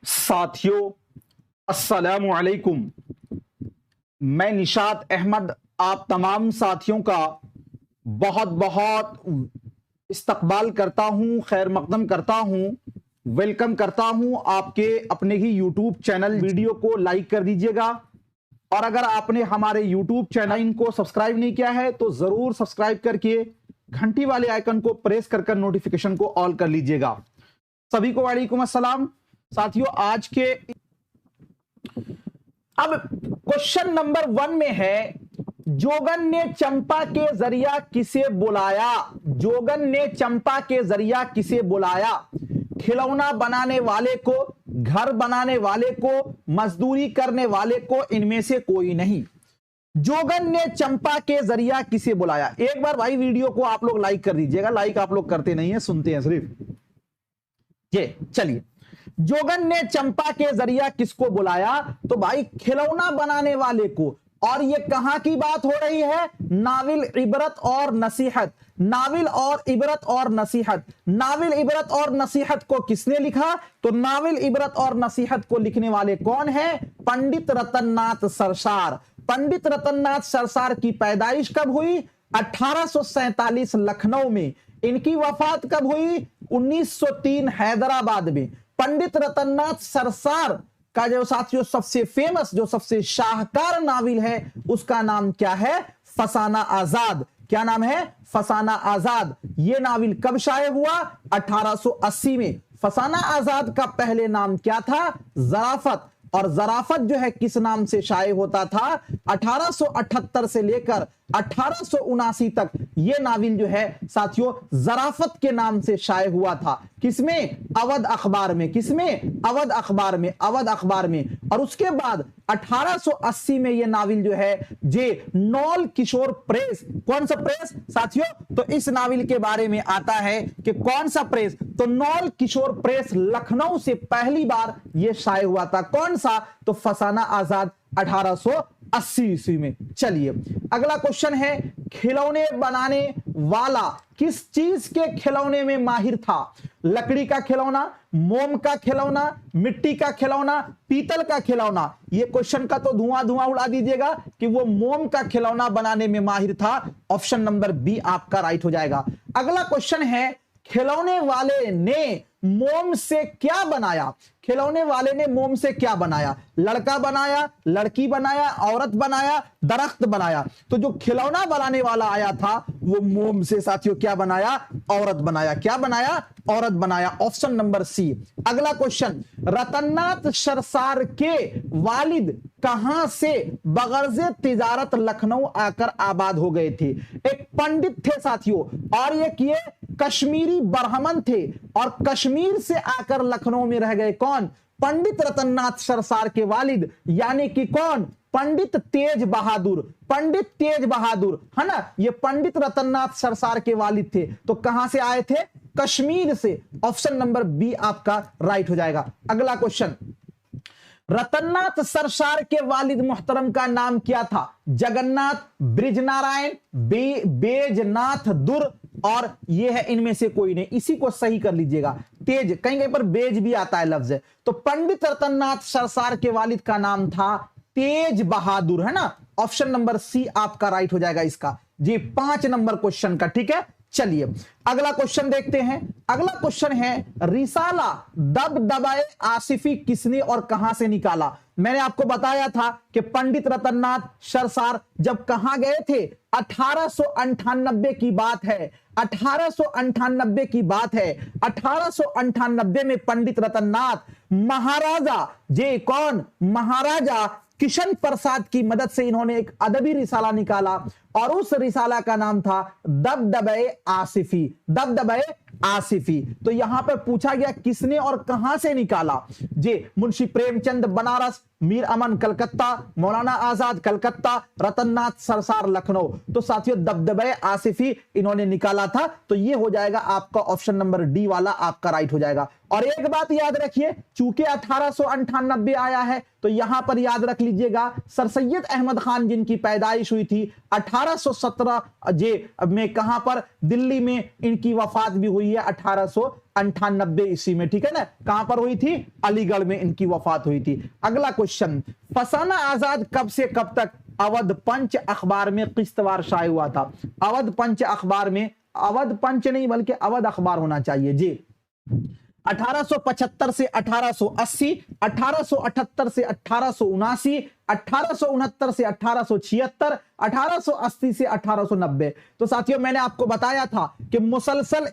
साथियों अस्सलामु अलैकुम। मैं निशात अहमद आप तमाम साथियों का बहुत बहुत इस्तकबाल करता हूं, खैर मकदम करता हूं, वेलकम करता हूं आपके अपने ही यूट्यूब चैनल। वीडियो को लाइक कर दीजिएगा और अगर आपने हमारे यूट्यूब चैनल को सब्सक्राइब नहीं किया है तो जरूर सब्सक्राइब करके घंटी वाले आइकन को प्रेस कर नोटिफिकेशन को ऑल कर लीजिएगा। सभी को वालेकुम अस्सलाम। साथियों आज के अब क्वेश्चन नंबर 1 में है, जोगन ने चंपा के जरिया किसे बुलाया? जोगन ने चंपा के जरिया किसे बुलाया? खिलौना बनाने वाले को, घर बनाने वाले को, मजदूरी करने वाले को, इनमें से कोई नहीं। जोगन ने चंपा के जरिया किसे बुलाया? एक बार भाई वीडियो को आप लोग लाइक कर दीजिएगा। लाइक आप लोग करते नहीं है, सुनते हैं सिर्फ। ये चलिए, जोगन ने चंपा के जरिया किसको बुलाया? तो भाई खिलौना बनाने वाले को। और ये कहां की बात हो रही है? नाविल इबरत और नसीहत। नाविल और इबरत और नसीहत। नाविल इबरत और नसीहत को किसने लिखा? तो नाविल इबरत और नसीहत को लिखने वाले कौन है? पंडित रतननाथ सरसार। पंडित रतननाथ सरसार की पैदाइश कब हुई? 1847 लखनऊ में। इनकी वफात कब हुई? 1903 हैदराबाद में। पंडित रतननाथ सरसार का जो साथियों सबसे फेमस, जो सबसे शाहकार नाविल है उसका नाम क्या है? फसाना आजाद। क्या नाम है? फसाना आजाद। यह नाविल कब शाये हुआ? 1880 में। फसाना आजाद का पहले नाम क्या था? जराफत। और जराफत जो है किस नाम से शाये होता था? 1878 से लेकर 1879 तक यह नाविल जो है साथियों जराफत के नाम से शाये हुआ था। किसमें? अवध अखबार में। किसमें? अवध अखबार में। अवध अखबार में। और उसके बाद 1880 में यह नाविल जो है जे नौल किशोर प्रेस। कौन सा प्रेस साथियों? तो इस नाविल के बारे में आता है कि कौन सा प्रेस? तो नौल किशोर प्रेस लखनऊ से पहली बार यह शाये हुआ था। कौन सा? तो फसाना आजाद 1880 ईस्वी में। चलिए अगला क्वेश्चन है, खिलौने बनाने वाला किस चीज के खिलौने में माहिर था? लकड़ी का खिलौना, मोम का खिलौना, मिट्टी का खिलौना, पीतल का खिलौना। ये क्वेश्चन का तो धुआं धुआं उड़ा दीजिएगा कि वो मोम का खिलौना बनाने में माहिर था। ऑप्शन नंबर बी आपका राइट हो जाएगा। अगला क्वेश्चन है, खिलौने वाले ने मोम से क्या बनाया? खिलौने वाले ने मोम से क्या बनाया? लड़का बनाया, लड़की बनाया, औरत बनाया, दरख्त बनाया। तो जो खिलौना बनाने वाला आया था वो मोम से साथियों क्या बनाया? औरत बनाया। क्या बनाया? औरत बनाया। Option number C. अगला क्वेश्चन, रतननाथ सरसार के वालिद कहां से बगर्ज तिजारत लखनऊ आकर आबाद हो गए थे? एक पंडित थे साथियों और ये कश्मीरी ब्राह्मण थे और कश्मीर से आकर लखनऊ में रह गए। कौन? पंडित रतननाथ सरसार के वालिद, यानी कि कौन? पंडित तेज बहादुर। पंडित तेज बहादुर है ना, ये पंडित रतननाथ सरसार के वालिद थे। तो कहां से आए थे? कश्मीर से। ऑप्शन नंबर बी आपका राइट हो जाएगा। अगला क्वेश्चन, रतननाथ सरसार के वालिद मोहतरम का नाम क्या था? जगन्नाथ, ब्रिजनारायण, बेजनाथ दुर, और ये है इनमें से कोई नहीं। इसी को सही कर लीजिएगा। तेज कहीं कहीं पर बेज भी आता है लफ्ज। तो पंडित रतननाथ सरसार के वालिद का नाम था तेज बहादुर, है ना। ऑप्शन नंबर सी आपका राइट हो जाएगा इसका जी, 5 नंबर क्वेश्चन का। ठीक है, चलिए अगला क्वेश्चन देखते हैं। अगला क्वेश्चन है, रिसाला दबदबाए आसिफी किसने और कहां से निकाला? मैंने आपको बताया था कि पंडित रतननाथ सरसार जब कहां गए थे? 1898 की बात है। 1898 की बात है। 1898 में पंडित रतननाथ महाराजा जे कौन? महाराजा किशन प्रसाद की मदद से इन्होंने एक अदबी रिसाला निकाला और उस रिसाला का नाम था दबदबे आसिफी। दबदबे आसिफी। तो यहां पर पूछा गया किसने और कहां से निकाला? जे मुंशी प्रेमचंद बनारस, मीर अमन कलकत्ता, मौलाना आजाद कलकत्ता, रतननाथ सरसार लखनऊ। तो साथियों दबदबे आसिफी इन्होंने निकाला था। तो ये हो जाएगा आपका ऑप्शन नंबर डी वाला आपका राइट हो जाएगा। और एक बात याद रखिए, चूंकि 1898 आया है तो यहां पर याद रख लीजिएगा सर सैयद अहमद खान जिनकी पैदाइश हुई थी 1817 जे में, कहां पर? दिल्ली में। इनकी वफात भी हुई है 98 ईस्वी में, ठीक है ना। कहां पर हुई थी? अलीगढ़ में इनकी वफात हुई थी। अगला क्वेश्चन, फसाना आजाद कब से कब तक अवध पंच अखबार में किस्तवार शाये हुआ था? अवध पंच अखबार में, अवध पंच नहीं बल्कि अवध अखबार होना चाहिए जी। 1875 से 1880, 1878 से 1879, 1869 से 1876, 1880 से 1890। तो साथियों मैंने आपको बताया था कि मुसलसल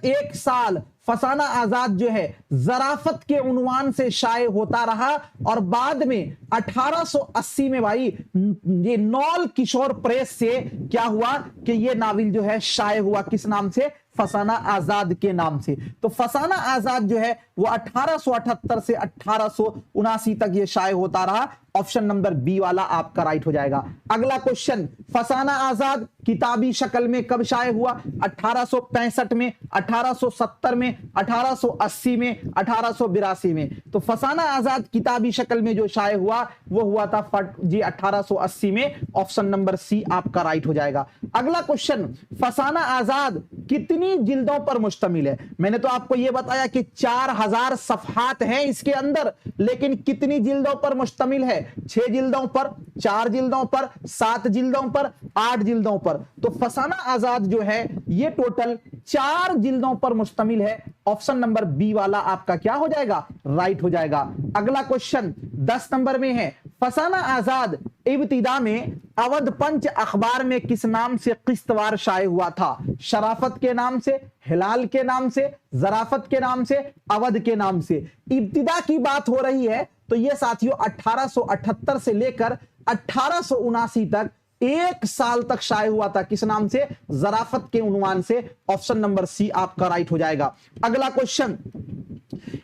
एक साल फसाना आजाद जो है जराफत के उन्वान से शाये होता रहा और बाद में 1880 में भाई ये नौल किशोर प्रेस से क्या हुआ कि ये नावल जो है शाये हुआ, किस नाम से? फसाना आजाद के नाम से। तो फसाना आजाद जो है वो 1878 से 1879 तक ये शाये होता रहा। ऑप्शन नंबर बी वाला आपका राइट हो जाएगा। अगला क्वेश्चन, फसाना आजाद किताबी शक्ल में कब शाये हुआ? 1865 में, 1870 में, 1880 में, 1882 में। तो फसाना आजाद किताबी शक्ल में जो शाये हुआ वो हुआ था जी 1880 में। ऑप्शन नंबर सी आपका राइट हो जाएगा। अगला क्वेश्चन, फसाना आजाद कितनी जिल्दों पर मुश्तमिल है? मैंने तो आपको यह बताया कि 4000 सफहात हैं इसके अंदर, लेकिन कितनी जिल्दों पर मुश्तमिल है? 6 जिल्दों पर, 4 जिल्दों पर, 7 जिल्दों पर, 8 जिल्दों पर। तो फसाना आजाद जो है ये टोटल 4 जिल्दों पर मुश्तमिल है। ऑप्शन नंबर बी वाला आपका क्या हो जाएगा? राइट हो जाएगा। अगला क्वेश्चन 10 नंबर में है, फसाना आजाद इब्तिदा में अवध पंच अखबार में किस नाम से किस्तवार शाये हुआ था? शराफत के नाम से, हिलाल के नाम से, जराफत के नाम से, अवध के नाम से। इब्तिदा की बात हो रही है तो यह साथियों 1878 से लेकर 1879 तक 1 साल तक शाये हुआ था। किस नाम से? जराफत के उन्वान से। ऑप्शन नंबर सी आपका राइट हो जाएगा। अगला क्वेश्चन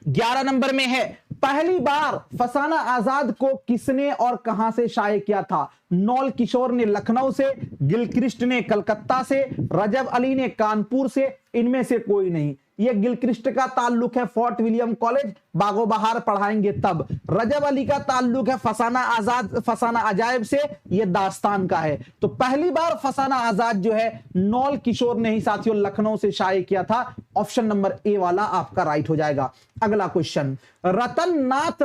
11 नंबर में है, पहली बार फसाना आजाद को किसने और कहां से शाये किया था? नौल किशोर ने लखनऊ से, गिलक्रिस्ट ने कलकत्ता से, रजब अली ने कानपुर से, इनमें से कोई नहीं। ये गिलक्रिस्ट का ताल्लुक है फोर्ट विलियम कॉलेज, बागो बहार पढ़ाएंगे तब। रजब अली का ताल्लुक है फसाना आजाद, फसाना अजायब से, ये दास्तान का है। तो पहली बार फसाना आजाद जो है नौल किशोर ने ही साथियों लखनऊ से शाये किया था। ऑप्शन नंबर ए वाला आपका राइट हो जाएगा। अगला क्वेश्चन, रतननाथ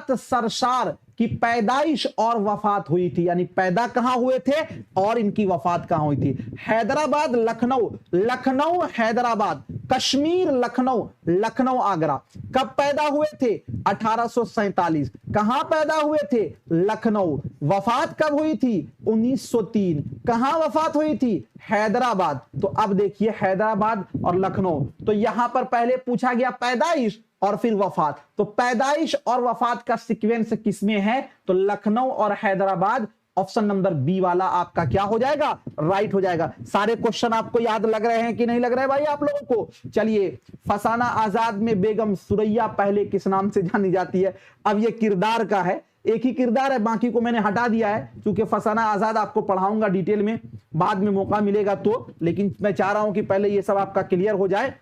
सरसार की पैदाइश और वफात हुई थी, यानी पैदा कहां हुए थे और इनकी वफात कहां हुई थी? हैदराबाद, लखनऊ, लखनऊ हैदराबाद, कश्मीर लखनऊ, लखनऊ आगरा। कब पैदा हुए थे? 1847। कहां पैदा हुए थे? लखनऊ। वफात कब हुई थी? 1903। कहां वफात हुई थी? हैदराबाद। तो अब देखिए हैदराबाद और लखनऊ, तो यहां पर पहले पूछा गया पैदाइश और फिर वफात, तो पैदाइश और वफात का सीक्वेंस किसमें है? तो लखनऊ और हैदराबाद। ऑप्शन नंबर बी वाला आपका क्या हो जाएगा? राइट हो जाएगा। सारे क्वेश्चन आपको याद लग रहे हैं कि नहीं लग रहे भाई आप लोगों को? चलिए, फसाना आजाद में बेगम सुरैया पहले किस नाम से जानी जाती है? अब ये किरदार का है, एक ही किरदार है, बाकी को मैंने हटा दिया है क्योंकि फसाना आजाद आपको पढ़ाऊंगा डिटेल में, बाद में मौका मिलेगा तो, लेकिन मैं चाह रहा हूं कि पहले ये सब आपका क्लियर हो जाए।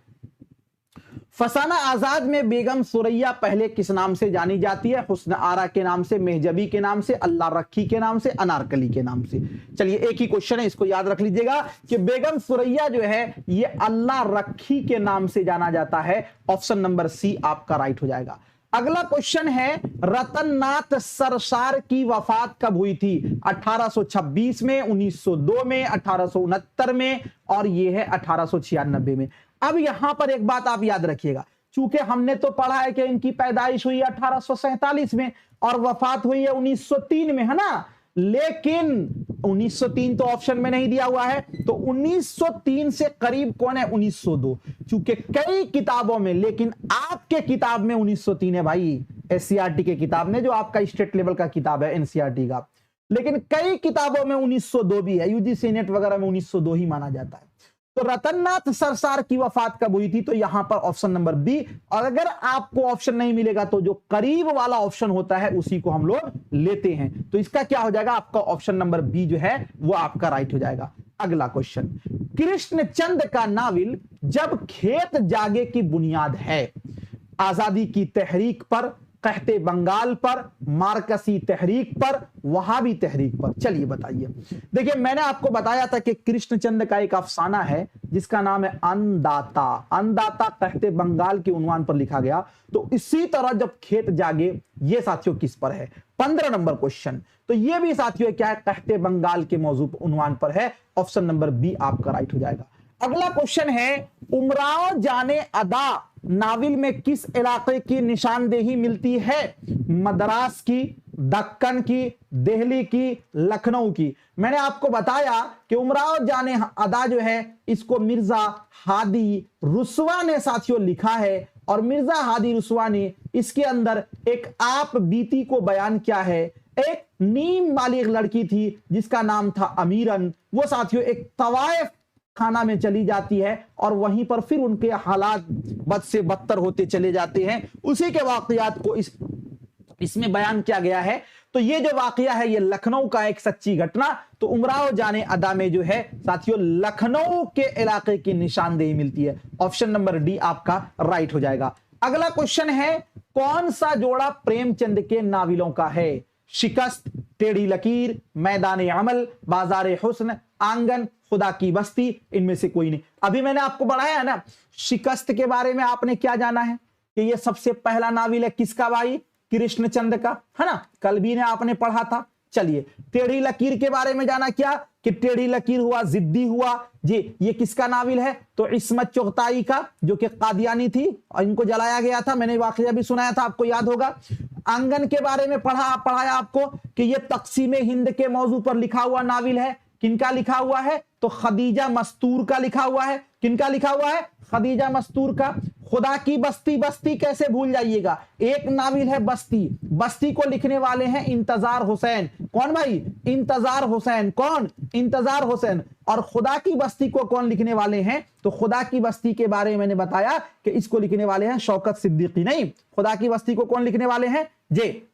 फसाना आजाद में बेगम सुरैया पहले किस नाम से जानी जाती है? हुस्न आरा के नाम से, मेहजबी के नाम से, अल्लाह रखी के नाम से, अनारकली के नाम से। चलिए एक ही क्वेश्चन है, इसको याद रख लीजिएगा कि बेगम सुरैया जो है ये अल्लाह रखी के नाम से जाना जाता है। ऑप्शन नंबर सी आपका राइट हो जाएगा। अगला क्वेश्चन है, रतननाथ सरसार की वफात कब हुई थी? 1826 में, 1902 में, 1869 में और ये है 1896 में। अब यहां पर एक बात आप याद रखिएगा, चूंकि हमने तो पढ़ा है कि इनकी पैदाइश हुई 1847 में और वफात हुई है 1903 में, है ना, लेकिन 1903 तो ऑप्शन में नहीं दिया हुआ है, तो 1903 से करीब कौन है? 1902। चूंकि कई किताबों में, लेकिन आपके किताब में 1903 है भाई, एससीईआरटी के किताब में, जो आपका स्टेट लेवल का किताब है एनसीईआरटी का, लेकिन कई किताबों में 1902 भी है, यूजीसी नेट वगैरह में 1902 ही माना जाता है। तो रतननाथ सरसार की वफात कब हुई थी? तो यहां पर ऑप्शन नंबर बी। और अगर आपको ऑप्शन नहीं मिलेगा तो जो करीब वाला ऑप्शन होता है उसी को हम लोग लेते हैं। तो इसका क्या हो जाएगा? आपका ऑप्शन नंबर बी जो है वो आपका राइट हो जाएगा। अगला क्वेश्चन, कृष्णचंद का नावल जब खेत जागे की बुनियाद है, आजादी की तहरीक पर, कहते बंगाल पर, मार्कसी तहरीक पर, वहाबी तहरीक पर? चलिए बताइए। देखिए मैंने आपको बताया था कि कृष्णचंद्र का एक अफसाना है जिसका नाम है अन्नदाता। अन्नदाता कहते बंगाल के उन्वान पर लिखा गया। तो इसी तरह जब खेत जागे, ये साथियों किस पर है? 15 नंबर क्वेश्चन। तो ये भी साथियों क्या है? कहते बंगाल के मौजूद उन्वान पर है। ऑप्शन नंबर बी आपका राइट हो जाएगा। अगला क्वेश्चन है, उमराव जाने अदा नावल में किस इलाके की निशानदेही मिलती है? मद्रास की, दक्कन की, दिल्ली की, लखनऊ की? मैंने आपको बताया कि उमराव जाने अदा जो है इसको मिर्जा हादी रुस्वा ने साथियों लिखा है, और मिर्जा हादी रुस्वा ने इसके अंदर एक आप बीती को बयान किया है। एक नीम वाली एक लड़की थी जिसका नाम था अमीरन, वो साथियों एक तवाइफ खाना में चली जाती है और वहीं पर फिर उनके हालात बद से बदतर होते चले जाते हैं। उसी के वाकयात को इसमें बयान किया गया है। तो ये जो वाकया है ये लखनऊ का एक सच्ची घटना। तो उमराव जाने अदा में जो है साथियों लखनऊ के इलाके की निशानदेही मिलती है। ऑप्शन नंबर डी आपका राइट हो जाएगा। अगला क्वेश्चन है, कौन सा जोड़ा प्रेमचंद के नावलों का है? शिकस्त, टेढ़ी लकीर, मैदान अमल, बाजार हुस्न, आंगन, खुदा की बस्ती? इनमें से कोई नहीं। अभी मैंने आपको बढ़ाया है ना, शिकस्त के बारे में आपने क्या जाना है कि ये सबसे पहला नावल है किसका भाई? कृष्णचंद्र का, है ना? कल भी ने आपने पढ़ा था। चलिए, टेढ़ी लकीर के बारे में जाना क्या कि टेढ़ी लकीर हुआ, जिद्दी हुआ जी, ये किसका नावल है? तो इस्मत चुगताई का, जो कि कादियानी थी और इनको जलाया गया था। मैंने वाकया भी सुनाया था, आपको याद होगा। आंगन के बारे में पढ़ाया आपको कि ये तकसीमे हिंद के मौजू पर लिखा हुआ नावल है। किनका लिखा हुआ है? तो खदीजा मस्तूर का लिखा हुआ है। किनका लिखा हुआ है? खदीजा मस्तूर का। खुदा की बस्ती, बस्ती कैसे भूल जाइएगा, एक नावल है बस्ती। बस्ती को लिखने वाले हैं इंतजार हुसैन। कौन भाई? इंतजार हुसैन। कौन? इंतजार हुसैन। और खुदा की बस्ती को कौन लिखने वाले हैं? तो खुदा की बस्ती के बारे में मैंने बताया कि इसको लिखने वाले हैं शौकत सिद्दीकी। नहीं, खुदा की बस्ती को कौन लिखने वाले हैं? जे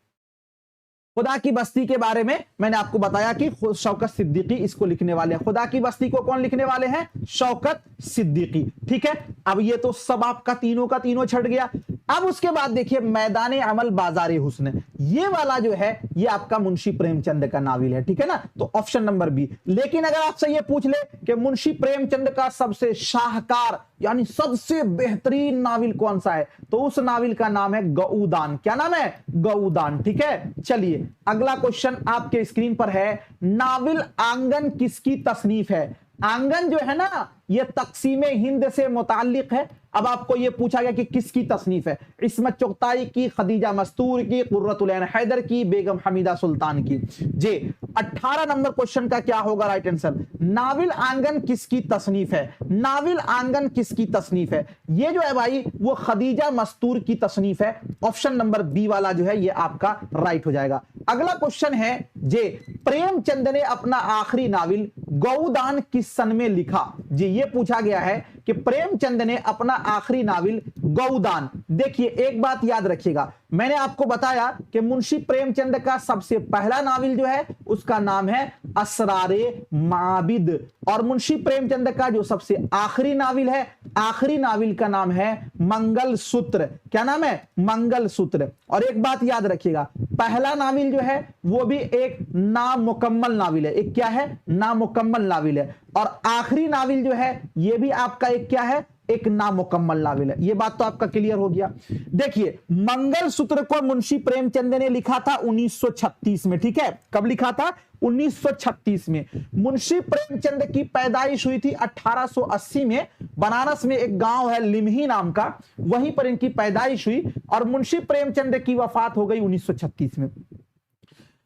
खुदा की बस्ती के बारे में मैंने आपको बताया कि शौकत सिद्दीकी इसको लिखने वाले हैं। खुदा की बस्ती को कौन लिखने वाले हैं? शौकत सिद्दीकी। ठीक है, अब ये तो सब आपका तीनों का तीनों छट गया। अब उसके बाद देखिए, मैदान अमल बाजार हुस्न, ये वाला जो है ये आपका मुंशी प्रेमचंद का नावल है। ठीक है ना? तो ऑप्शन नंबर बी। लेकिन अगर आपसे ये पूछ ले कि मुंशी प्रेमचंद का सबसे शाहकार यानी सबसे बेहतरीन नावल कौन सा है, तो उस नावल का नाम है गऊदान। क्या नाम है? गऊदान। ठीक है, चलिए अगला क्वेश्चन आपके स्क्रीन पर है, नावल आंगन किसकी तसनीफ है? आंगन जो है ना ये तकसीमे हिंद से मुताल्लिक है। अब आपको यह पूछा गया कि किसकी तसनीफ है? इस्मत चुगताई की, खदीजा मस्तूर की, कुर्रतुल ऐन हैदर की, बेगम हमीदा सुल्तान की? जे 18 नंबर क्वेश्चन का क्या होगा राइट आंसर? नावल आंगन किसकी तसनीफ है? नावल आंगन किसकी तसनीफ है? ये जो है भाई वो खदीजा मस्तूर की तसनीफ है। ऑप्शन नंबर बी वाला जो है ये आपका राइट हो जाएगा। अगला क्वेश्चन है, जे प्रेमचंद ने अपना आखिरी नावल गऊदान किस सन में लिखा? जी, ये पूछा गया है कि प्रेमचंद ने अपना आखिरी नावल गऊदान। देखिए एक बात याद रखिएगा, मैंने आपको बताया कि मुंशी प्रेमचंद का सबसे पहला नावल जो है उसका नाम है असरारे माबिद, और मुंशी प्रेमचंद का जो सबसे आखिरी नावल है, आखिरी नावल का नाम है मंगल सूत्र। क्या नाम है? मंगल सूत्र। और एक बात याद रखिएगा, पहला नावल जो है वो भी एक नामुकम्मल नावल है। एक क्या है? नामुकम्मल नावल है। और आखिरी नावल जो है ये भी आपका एक क्या है? एक नामुकम्मल नावल है। ये बात तो आपका क्लियर हो गया। देखिए, मंगल सूत्र को मुंशी प्रेमचंद ने लिखा था 1936 में। ठीक है, कब लिखा था? 1936 में। मुंशी प्रेमचंद की पैदाइश हुई थी 1880 में। बनारस में एक गांव है लिम्ही नाम का, वहीं पर इनकी पैदाइश हुई और मुंशी प्रेमचंद की वफात हो गई 1936 में।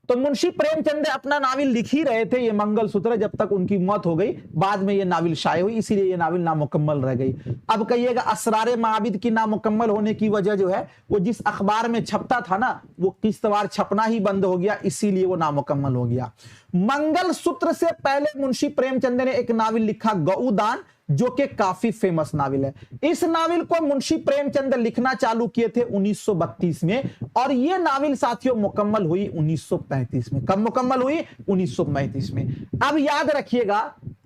तो मुंशी प्रेमचंद अपना नावल लिख ही रहे थे ये मंगलसूत्र, जब तक उनकी मौत हो गई। बाद में ये नावल शाये हुई, इसीलिए ये नावल नामुकम्मल रह गई। अब कहिएगा असरारे माबिद की नामुकम्मल होने की वजह जो है वो जिस अखबार में छपता था ना वो किस्तवार छपना ही बंद हो गया, इसीलिए वो नामुकम्मल हो गया। मंगलसूत्र से पहले मुंशी प्रेमचंद ने एक नावल लिखा गऊदान, जो कि काफी फेमस नावल है। इस नावल को मुंशी प्रेमचंद लिखना चालू किए थे 1932 में और यह नावल साथियों मुकम्मल हुई 1935 में। कब मुकम्मल हुई? 1935 में। अब याद रखिएगा,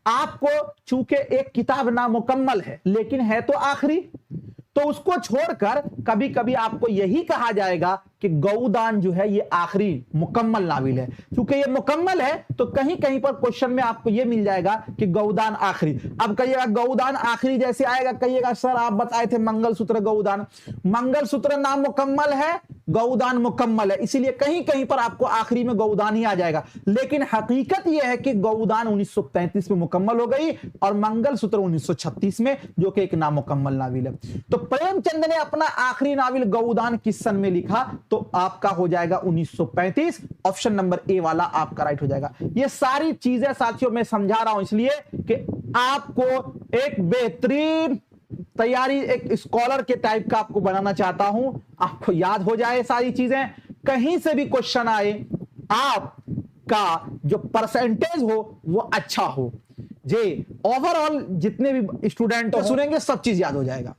आपको चूंकि एक किताब नामुकम्मल है लेकिन है तो आखिरी, तो उसको छोड़कर कभी कभी आपको यही कहा जाएगा कि गौदान जो है ये आखिरी मुकम्मल नाविल है। क्योंकि ये मुकम्मल है तो कहीं कहीं पर क्वेश्चन में आपको ये मिल जाएगा कि गौदान आखिरी। अब कहिएगा गौदान आखिरी जैसे आएगा, कहिएगा सर आप बताए थे मंगलसूत्र गौदान, मंगलसूत्र नाम मुकम्मल है, गौदान मुकम्मल है, इसीलिए कहीं कहीं पर आपको आखिरी में गौदान ही आ जाएगा। लेकिन हकीकत यह है कि गौदान 1935 में मुकम्मल हो गई और मंगलसूत्र 1936 में, जो कि एक नामुकम्मल नाविल है। तो प्रेमचंद ने अपना आखिरी नाविल गौदान किस सन में लिखा? तो आपका हो जाएगा 1935, ऑप्शन नंबर ए वाला आपका राइट हो जाएगा। ये सारी चीजें साथियों मैं समझा रहा हूं इसलिए कि आपको एक बेहतरीन तैयारी, एक स्कॉलर के टाइप का आपको बनाना चाहता हूं, आपको याद हो जाए सारी चीजें, कहीं से भी क्वेश्चन आए आपका जो परसेंटेज हो वो अच्छा हो जी। ओवरऑल जितने भी स्टूडेंट सुनेंगे सब चीज याद हो जाएगा।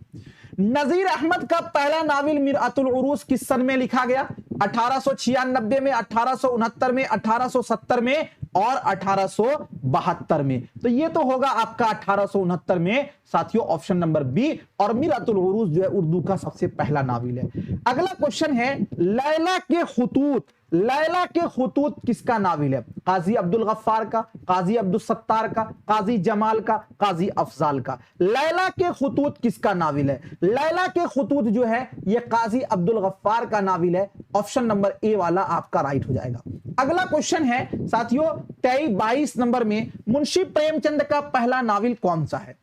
नजीर अहमद का पहला नाविल मिरअतुल उरूस किस सन में लिखा गया? 1896 में, 1869 में, 1870 में और 1872 में। तो ये तो होगा आपका 1869 में साथियों, ऑप्शन नंबर बी। और मिरअतुल उरूस जो है उर्दू का सबसे पहला नाविल है। अगला क्वेश्चन है लैला के खुतूत, लैला के खुतूत किसका नाविल है? काजी अब्दुल गफ्फार का, काजी अब्दुल सत्तार का, काजी जमाल का, काजी अफजाल का। लैला के खुतूत किसका नाविल है? लैला के खुतूत जो है यह काजी अब्दुल गफ्फार का नाविल है, ऑप्शन नंबर ए वाला आपका राइट हो जाएगा। अगला क्वेश्चन है साथियों 22 नंबर में, मुंशी प्रेमचंद का पहला नाविल कौन सा है?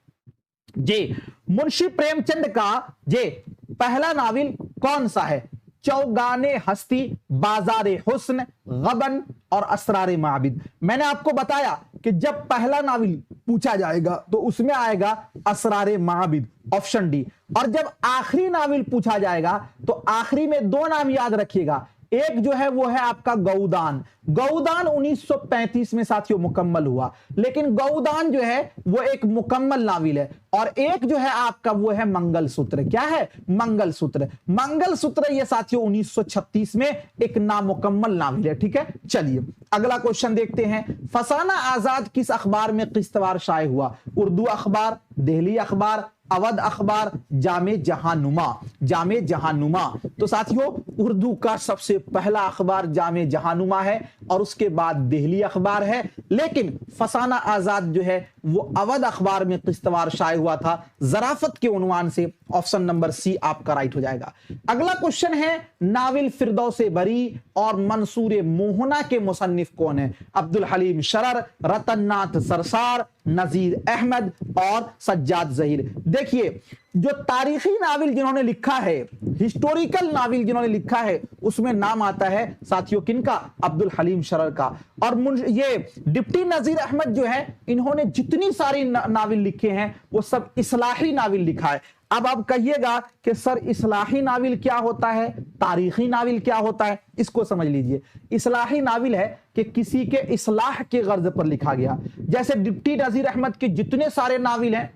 जी मुंशी प्रेमचंद का जे पहला नाविल कौन सा है? चौगाने हस्ती, बाजारे हुस्न, गबन और असरारे माबिद। मैंने आपको बताया कि जब पहला नाविल पूछा जाएगा तो उसमें आएगा असरारे माबिद, ऑप्शन डी। और जब आखिरी नाविल पूछा जाएगा तो आखिरी में दो नाम याद रखिएगा, एक जो है वो है आपका गौदान। गौदान 1935 में साथियों मुकम्मल हुआ, लेकिन गौदान जो है वो एक मुकम्मल नाविल है। और एक जो है आपका वो है मंगलसूत्र। क्या है? मंगलसूत्र। मंगलसूत्र ये साथियों 1936 में एक नामुकम्मल नाविल है। ठीक है, चलिए अगला क्वेश्चन देखते हैं। फसाना आजाद किस अखबार में किस्तवार शाये हुआ? उर्दू अखबार, दिल्ली अखबार, अवध अखबार, जामे जहानुमा। जामे जहानुमा। तो साथियों उर्दू का सबसे पहला अखबार जामे जहानुमा है और उसके बाद दिल्ली अखबार है, लेकिन फसाना आजाद जो है वो अवध अखबार में किस्तवार शाये हुआ था जराफत के उन्वान से, ऑप्शन नंबर सी आपका राइट हो जाएगा। अगला क्वेश्चन है नाविल फिरदौसे बरी और मंसूर मोहना के मुसन्निफ कौन है? अब्दुल हलीम शरर, रतननाथ सरसार, नजीर अहमद और सज्जाद जहीर। देखिए जो तारीखी नाविल जिन्होंने लिखा है, हिस्टोरिकल नाविल जिन्होंने लिखा है, उसमें नाम आता है साथियों किनका? अब्दुल हलीम शरर का। और ये डिप्टी नजीर अहमद जो है, इन्होंने जितनी सारी नाविल लिखे हैं वो सब इस्लाही नाविल लिखा है। अब आप कहिएगा कि सर इस्लाही नाविल क्या होता है, तारीखी नाविल क्या होता है? इसको समझ लीजिए। इस्लाही नाविल है कि किसी के इस्लाह के गर्ज पर लिखा गया। जैसे डिप्टी नजीर अहमद के जितने सारे नाविल हैं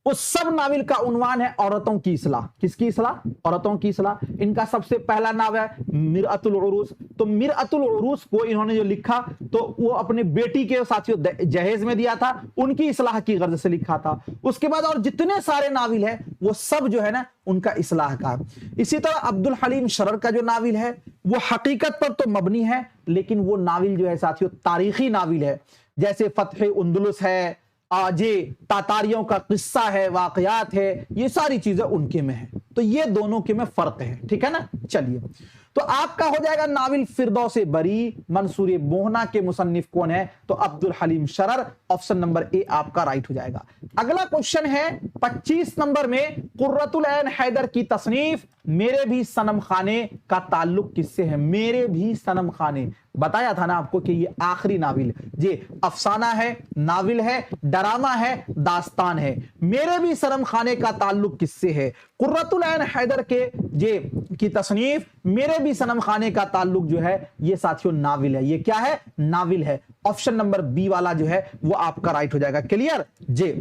उस सब नाविल का उन्वान है औरतों की इस्लाह। किसकी इस्लाह? औरतों की इस्लाह। इनका सबसे पहला नाव है मिरअतुल उरूस। तो मिरअतुल उरूस को इन्होंने जो लिखा तो वो अपने बेटी के साथियों जहेज में दिया था, उनकी इस्लाह की गर्ज से लिखा था। उसके बाद और जितने सारे नाविल है वो सब जो है ना उनका इस्लाह का। इसी तरह अब्दुल हलीम शरर का जो नाविल है वो हकीकत पर तो मबनी है, लेकिन वो नाविल जो है साथियों तारीखी नाविल है। जैसे फतह उंदुलुस है, आजे तातारियों का किस्सा है, वाकयात है, ये सारी चीजें उनके में है। तो ये दोनों के में फर्क है। ठीक है ना, चलिए तो आपका हो जाएगा नाविल फिरदौसे बरी, मंसूर मोहना के मुसन्निफ कौन है? तो Abdul Halim Sharar, option number A आपका राइट हो जाएगा। अगला क्वेश्चन है 25 नंबर में, कुर्रतुल ऐन हैदर की तसनीफ मेरे भी सनम खाने का ताल्लुक किससे है? मेरे भी सनम खाने, बताया था ना आपको कि ये आखिरी नाविल जी अफसाना है, नाविल है, डरामा है, दास्तान है। मेरे भी सनम खाने का ताल्लुक किससे है? कुर्रतुल ऐन हैदर के जे की तसनीफ मेरे भी सनम खाने का ताल्लुक जो है ये साथियों नाविल है। ये क्या है? नाविल है। ऑप्शन नंबर बी वाला जो है वो आपका राइट हो जाएगा। क्लियर जी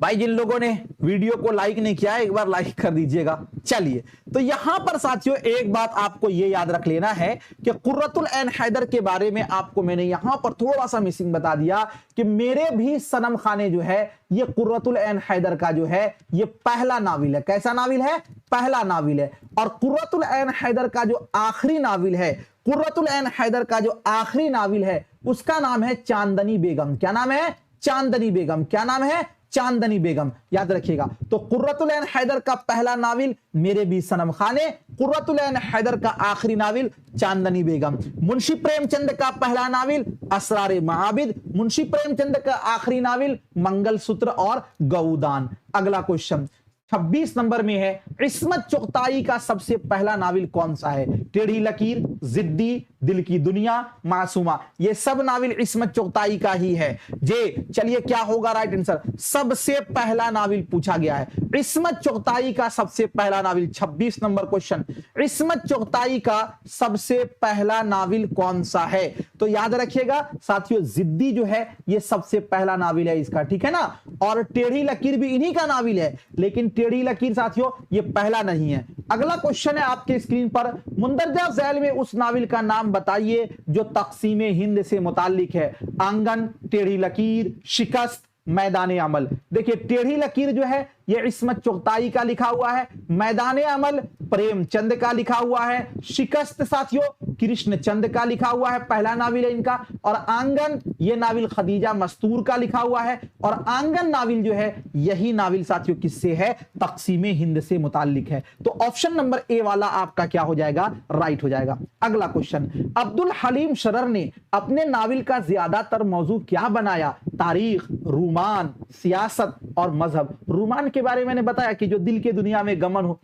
भाई? जिन लोगों ने वीडियो को लाइक नहीं किया है एक बार लाइक कर दीजिएगा। चलिए तो यहां पर साथियों एक बात आपको यह याद रख लेना है कि कुर्रतुल ऐन हैदर के बारे में आपको मैंने यहां पर थोड़ा सा मिसिंग बता दिया कि मेरे भी सनम खाने जो है ये कुर्रतुल ऐन हैदर का जो है ये पहला नाविल है। कैसा नाविल है? पहला नाविल है। और कुर्रतुल ऐन हैदर का जो आखिरी नाविल है, कुर्रतुल ऐन हैदर का जो आखिरी नाविल है उसका नाम है चांदनी बेगम। क्या नाम है? चांदनी बेगम। क्या नाम है? चांदनी बेगम। याद रखिएगा। तो कुर्रतुल ऐन हैदर का पहला नाविल मेरे भी सनम खाने, कुर्रतुल ऐन हैदर का आखिरी नाविल चांदनी बेगम। मुंशी प्रेमचंद का पहला नाविल असरारे महाबिद, मुंशी प्रेमचंद का आखिरी नाविल मंगलसूत्र और गौदान। अगला क्वेश्चन 26 नंबर में है, इस्मत चुगताई का सबसे पहला नाविल कौन सा है? टेढ़ी लकीर, जिद्दी, दिल की दुनिया, मासूमा। ये सब नाविल इस्मत चुगताई का ही है जे। चलिए क्या होगा राइट आंसर? सबसे पहला नाविल पूछा गया है इस्मत चुगताई का सबसे पहला नाविल। 26 नंबर क्वेश्चन, इस्मत चुगताई का सबसे पहला नाविल कौन सा है? तो याद रखिएगा साथियों, जिद्दी जो है ये सबसे पहला नाविल है इसका, ठीक है ना। और टेढ़ी लकीर भी इन्हीं का नाविल है, लेकिन टेढ़ी लकीर साथियों ये पहला नहीं है। अगला क्वेश्चन है आपके स्क्रीन पर, मुंदरजा झैल में उस नाविल का नाम बताइए जो तकसीम हिंद से मुताल्लिक है। आंगन, टेढ़ी लकीर, शिकस्त, मैदान अमल। देखिए टेढ़ी लकीर जो है ये इस्मत चुगताई का लिखा हुआ है, मैदान अमल प्रेमचंद का लिखा हुआ है, शिकस्त साथियों कृष्णचंद का लिखा हुआ है, पहला नाविल है इनका। और आंगन ये नाविल खदीजा मस्तूर का लिखा हुआ है। और आंगन नाविल जो है यही नाविल साथियों किससे है? तकसीम हिंद से मुताल्लिक है। तो ऑप्शन नंबर ए वाला आपका क्या हो जाएगा? राइट हो जाएगा। अगला क्वेश्चन, अब्दुल हलीम शरर ने अपने नाविल का ज्यादातर मौजू क्या बनाया? तारीख, रूमान, सियासत और मजहब। रूमान के बारे में मैंने बताया कि जो दिल के दुनिया में गमन हो,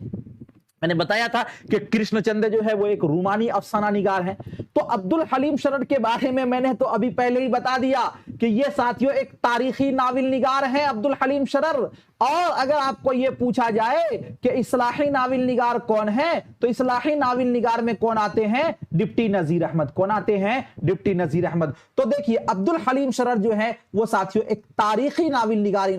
मैंने बताया था कि कृष्णचंद जो है वो एक रूमानी अफसाना निगार है। तो अब्दुल हलीम शरर के बारे में मैंने तो अभी पहले ही बता दिया कि ये साथियों एक तारीखी नाविल निगार है अब्दुल हलीम शरर। और अगर आपको ये पूछा जाए कि इस्लाही नाविल निगार कौन है, तो इस्लाही नाविल निगार में कौन आते हैं? डिप्टी नजीर अहमद। कौन आते हैं? डिप्टी नजीर अहमद। तो देखिए अब्दुल हलीम शरर जो है वो साथियों एक तारीखी नाविल निगार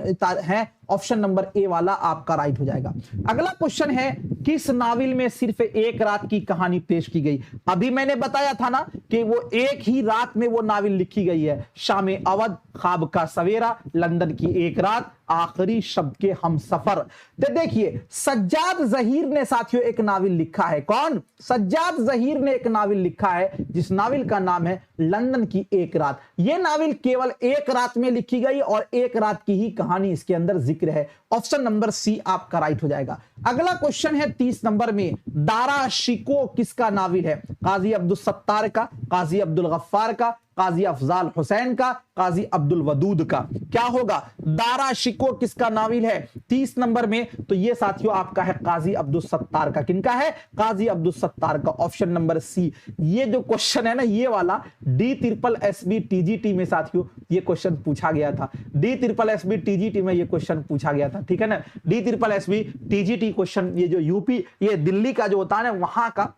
है। ऑप्शन नंबर ए वाला आपका राइट हो जाएगा। अगला क्वेश्चन है, किस नाविल में सिर्फ एक रात की कहानी पेश की गई? अभी मैंने बताया था ना कि वो एक ही रात में वो नाविल लिखी गई है। शाम अवध, ख्वाब का सवेरा, लंदन की एक रात, आखिरी शब्द के हम सफर। तो देखिए सज्जाद जहीर ने साथियों एक नाविल लिखा है। कौन? सज्जाद जहीर ने एक नाविल लिखा है जिस नाविल का नाम है लंदन की एक रात। यह नाविल केवल एक रात में लिखी गई और एक रात की ही कहानी इसके अंदर जिक्र है। ऑप्शन नंबर सी आपका राइट हो जाएगा। अगला क्वेश्चन है 30 नंबर में, दारा शिको किसका नाविल है? काजी अब्दुल सत्तार का, काजी अब्दुल गफ्फार का, काजी अफजाल हुसैन का, काजी अब्दुल वदूद का। क्या होगा? दारा शिको किसका नाविल है 30 नंबर में? तो ये साथियों आपका है काजी अब्दुल सत्तार का। किनका है? काजी अब्दुल सत्तार का। Option number C. ये जो क्वेश्चन है ना ये वाला DSSB TGT में साथियों ये क्वेश्चन पूछा गया था। DSSB TGT में ये क्वेश्चन पूछा गया था, ठीक है ना। DSSB TGT क्वेश्चन ये जो यूपी ये दिल्ली का जो होता है ना वहां का।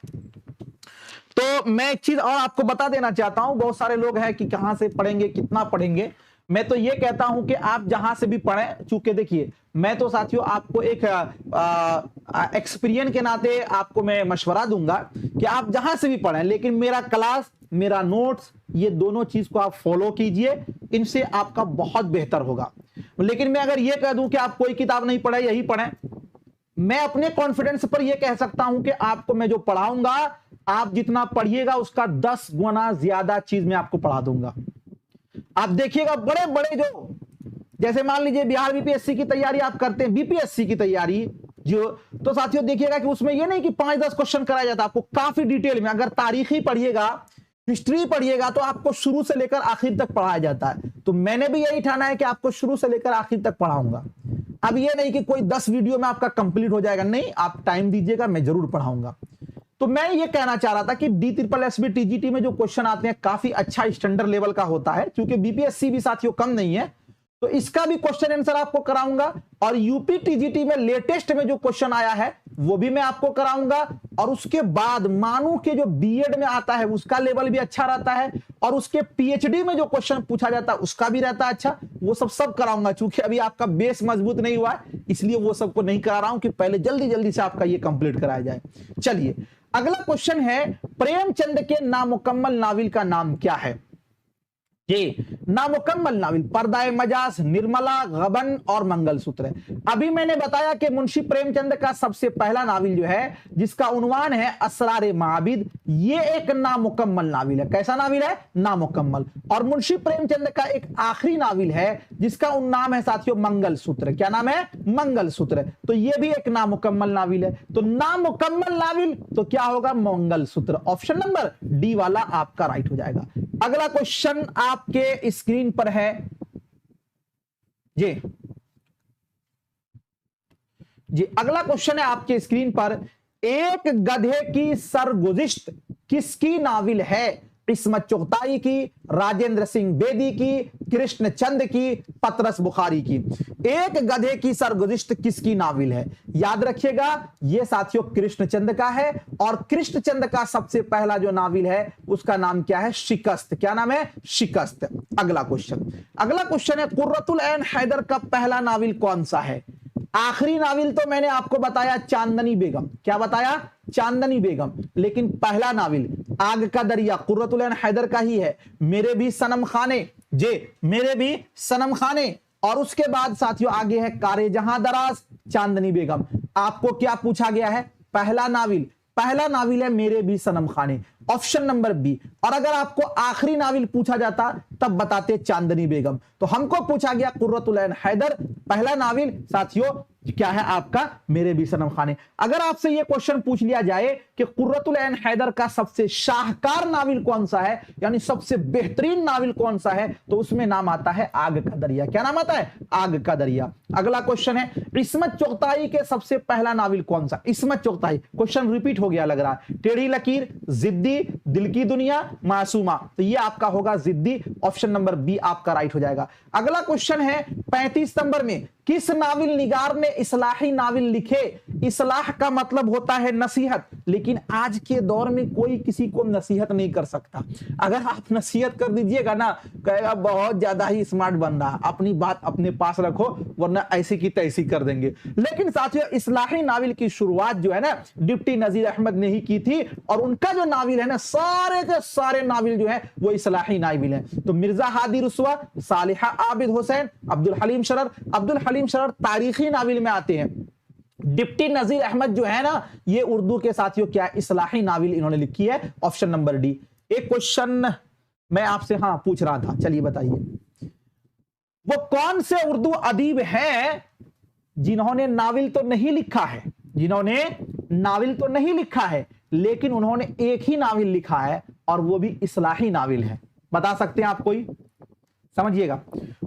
तो मैं एक चीज और आपको बता देना चाहता हूं, बहुत सारे लोग हैं कि कहां से पढ़ेंगे, कितना पढ़ेंगे। मैं तो ये कहता हूं कि आप जहां से भी पढ़ें, चूंकि देखिए मैं तो साथियों आपको एक एक्सपीरियंस के नाते आपको मैं मशवरा दूंगा कि आप जहां से भी पढ़ें, लेकिन मेरा क्लास, मेरा नोट्स, ये दोनों चीज को आप फॉलो कीजिए, इनसे आपका बहुत बेहतर होगा। लेकिन मैं अगर ये कह दूं कि आप कोई किताब नहीं पढ़े, यही पढ़ें, मैं अपने कॉन्फिडेंस पर यह कह सकता हूं कि आपको मैं जो पढ़ाऊंगा, आप जितना पढ़िएगा उसका 10 गुना ज्यादा चीज मैं आपको पढ़ा दूंगा। आप देखिएगा बड़े बड़े जो, जैसे मान लीजिए बिहार BPSC की तैयारी आप करते हैं, BPSC की तैयारी जो, तो साथियों देखिएगा कि उसमें यह नहीं कि 5-10 क्वेश्चन कराया जाता, आपको काफी डिटेल में, अगर तारीखी पढ़िएगा, हिस्ट्री पढ़िएगा, तो आपको शुरू से लेकर आखिर तक पढ़ाया जाता है। तो मैंने भी यही ठाना है कि आपको शुरू से लेकर आखिर तक पढ़ाऊंगा। अब ये नहीं कि कोई 10 वीडियो में आपका कंप्लीट हो जाएगा, नहीं, आप टाइम दीजिएगा, मैं जरूर पढ़ाऊंगा। तो मैं ये कहना चाह रहा था कि DSSB TGT में जो क्वेश्चन आते हैं काफी अच्छा स्टैंडर्ड लेवल का होता है, क्योंकि BPSC भी साथियों कम नहीं है, तो इसका भी क्वेश्चन आंसर आपको कराऊंगा। और यूपी TGT में लेटेस्ट में जो क्वेश्चन आया है वो भी मैं आपको कराऊंगा। और उसके बाद मानू के जो B.Ed में आता है उसका लेवल भी अच्छा रहता है, और उसके PhD में जो क्वेश्चन पूछा जाता है उसका भी रहता है अच्छा, वो सब कराऊंगा। चूंकि अभी आपका बेस मजबूत नहीं हुआ है, इसलिए वो सबको नहीं करा रहा हूं कि पहले जल्दी जल्दी से आपका ये कंप्लीट कराया जाए। चलिए अगला क्वेश्चन है, प्रेमचंद के नामुकम्मल नाविल का नाम क्या है? जी, नामुकम्मल नाविल पर्दाए मजाज, निर्मला, गबन और मंगलसूत्र है। अभी मैंने बताया कि मुंशी प्रेमचंद का सबसे पहला नाविल जो है जिसका उन्वान है असरारे माबिद, ये एक नामुकम्मल नाविल है। कैसा नाविल है? नामुकम्मल। और मुंशी प्रेमचंद का एक आखिरी नाविल है जिसका नाम है साथियों मंगलसूत्र। क्या नाम है? मंगलसूत्र। तो ये भी एक नामुकम्मल नाविल है। तो नामुकम्मल नाविल तो क्या होगा? मंगलसूत्र। ऑप्शन नंबर डी वाला आपका राइट हो जाएगा। अगला क्वेश्चन आपके स्क्रीन पर है जी जी, अगला क्वेश्चन है आपके स्क्रीन पर, एक गधे की सरगुजिश्त किसकी नाविल है? इस्मत चुगताई की, राजेंद्र सिंह बेदी की, कृष्णचंद की, पतरस बुखारी की। एक गधे की सरगुजिश्त किसकी नाविल है? याद रखिएगा यह साथियों कृष्णचंद का है। और कृष्णचंद का सबसे पहला जो नाविल है उसका नाम क्या है? शिकस्त। क्या नाम है? शिकस्त। अगला क्वेश्चन है, कुर्रतुल ऐन हैदर का पहला नाविल कौन सा है? आखिरी नाविल तो मैंने आपको बताया चांदनी बेगम। क्या बताया? चांदनी बेगम। लेकिन पहला नाविल आग का दरिया कुर्रतुल ऐन हैदर का ही है। मेरे भी सनम खाने, मेरे भी सनम खाने। और उसके बाद साथियों आगे है कारे जहां दराज, चांदनी बेगम। आपको क्या पूछा गया है? पहला नाविल है मेरे भी सनम खाने, ऑप्शन नंबर बी। और अगर आपको आखिरी नाविल पूछा जाता तब बताते चांदनी बेगम। तो हमको पूछा गया कुर्रतुल ऐन हैदर, पहला नाविल साथियों क्या है आपका? मेरे भी सनम खाने। अगर आपसे यह क्वेश्चन पूछ लिया जाए कि कुर्रतुल ऐन हैदर का सबसे शाहकार नाविल कौन सा है, यानी सबसे बेहतरीन नाविल कौन सा है, तो उसमें नाम आता है आग का दरिया। क्या नाम आता है? आग का दरिया। अगला क्वेश्चन है, इस्मत चुगताई के सबसे पहला नाविल कौन सा? इस्मत चुगताई, क्वेश्चन रिपीट हो गया लग रहा है। टेढ़ी लकीर, जिद्दी, दिल की दुनिया, मासूमा। तो ये आपका होगा जिद्दी, ऑप्शन नंबर बी आपका राइट हो जाएगा। अगला क्वेश्चन है 35 नंबर में, किस नाविल निगार ने इस्लाही नाविल लिखे? इस्लाह का मतलब होता है नसीहत, लेकिन आज के दौर में कोई किसी को नसीहत नहीं कर सकता। अगर आप नसीहत कर दीजिएगा ना, कहेगा बहुत ज्यादा ही स्मार्ट बन रहा, अपनी बात अपने पास रखो वरना ऐसी की तैसी कर देंगे। लेकिन साथियों इस्लाही नाविल की शुरुआत जो है ना डिप्टी नजीर अहमद ने ही की थी। और उनका जो नाविल है ना, सारे के सारे नाविल जो है वो इस्लाही नाविल है। तो मिर्जा हादी रुस्वा, सालिहा आबिद हुसैन, अब्दुल हलीम शरर तारीखी नाविल में आते हैं। डिप्टी नजीर अहमद जो है ना ये उर्दू के साथियों क्या इस्लाही नाविल इन्होंने लिखी है, ऑप्शन नंबर डी। एक क्वेश्चन मैं आपसे पूछ रहा था, चलिए बताइए, वो कौन से उर्दू अदीब हैं जिन्होंने नाविल तो नहीं लिखा है, लेकिन उन्होंने एक ही नाविल लिखा है और वो भी इस्लाही नाविल है? बता सकते हैं आप कोई? समझिएगा,